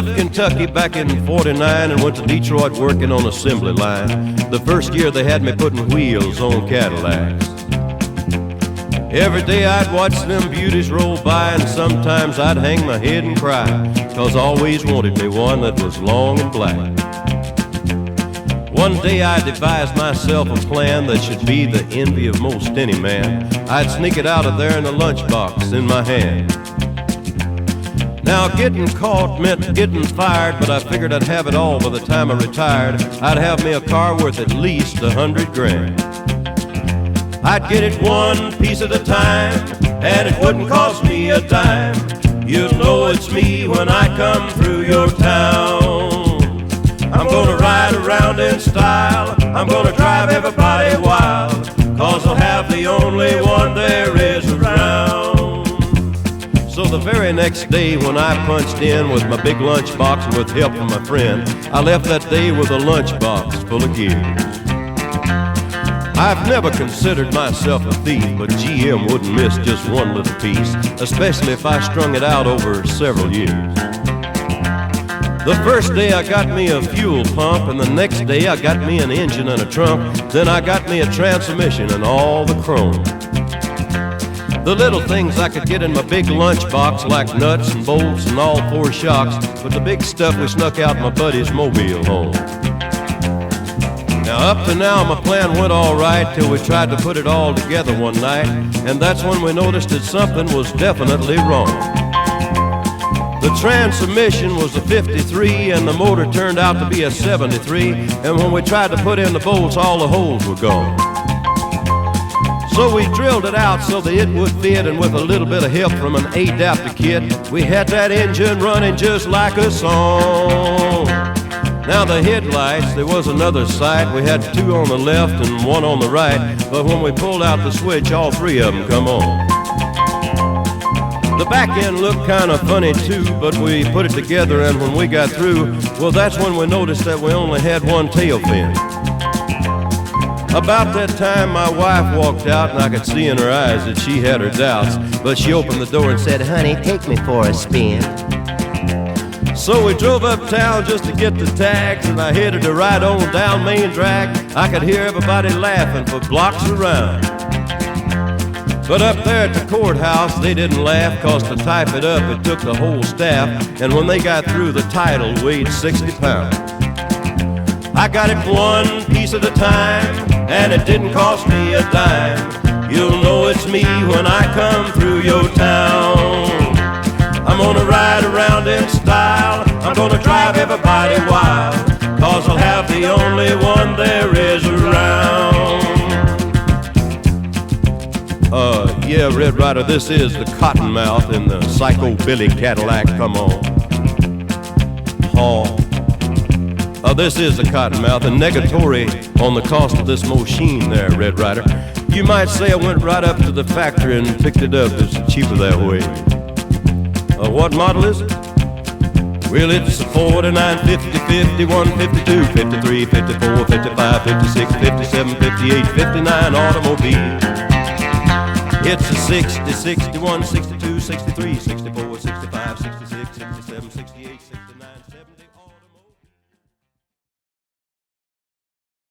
left Kentucky back in '49 and went to Detroit working on assembly line. The first year they had me putting wheels on Cadillacs. Every day I'd watch them beauties roll by, and sometimes I'd hang my head and cry, 'cause I always wanted me one that was long and black. One day I devised myself a plan that should be the envy of most any man. I'd sneak it out of there in a lunchbox in my hand. Now getting caught meant getting fired, but I figured I'd have it all by the time I retired. I'd have me a car worth at least 100 grand. I'd get it one piece at a time, and it wouldn't cost me a dime. You'll know it's me when I come through your town. I'm gonna ride around in style, I'm gonna drive everybody wild, 'cause I'll have the only one there is around. So the very next day when I punched in with my big lunchbox and with help from my friend, I left that day with a lunchbox full of gears. I've never considered myself a thief, but GM wouldn't miss just one little piece, especially if I strung it out over several years. The first day I got me a fuel pump, and the next day I got me an engine and a trunk. Then I got me a transmission and all the chrome. The little things I could get in my big lunchbox, like nuts and bolts and all four shocks, but the big stuff we snuck out my buddy's mobile home. Now up to now my plan went all right till we tried to put it all together one night, and that's when we noticed that something was definitely wrong. The transmission was a 53 and the motor turned out to be a 73, and when we tried to put in the bolts, all the holes were gone. So we drilled it out so that it would fit, and with a little bit of help from an adapter kit, we had that engine running just like a song. Now the headlights, there was another sight. We had two on the left and one on the right, but when we pulled out the switch, all three of them come on. The back end looked kind of funny too, but we put it together, and when we got through, well, that's when we noticed that we only had one tail fin. About that time my wife walked out, and I could see in her eyes that she had her doubts, but she opened the door and said, "Honey, take me for a spin." So we drove uptown just to get the tags, and I headed to ride on down Main Drag. I could hear everybody laughing for blocks around. But up there at the courthouse, they didn't laugh, 'cause to type it up, it took the whole staff, and when they got through, the title weighed 60 pounds. I got it one piece at a time, and it didn't cost me a dime. You'll know it's me when I come through your town. I'm gonna ride around in style, I'm gonna drive everybody wild, 'cause I'll have the only one there is around. Yeah, Red Ryder, this is the Cottonmouth in the Psycho Billy Cadillac, come on. This is the Cottonmouth, and negatory on the cost of this machine there, Red Ryder. You might say I went right up to the factory and picked it up. It's cheaper that way. What model is it? Well, it's a 49, 50, 51, 52, 53, 54, 55, 56, 57, 58, 59 automobile. It's a 60, 61, 62, 63, 64.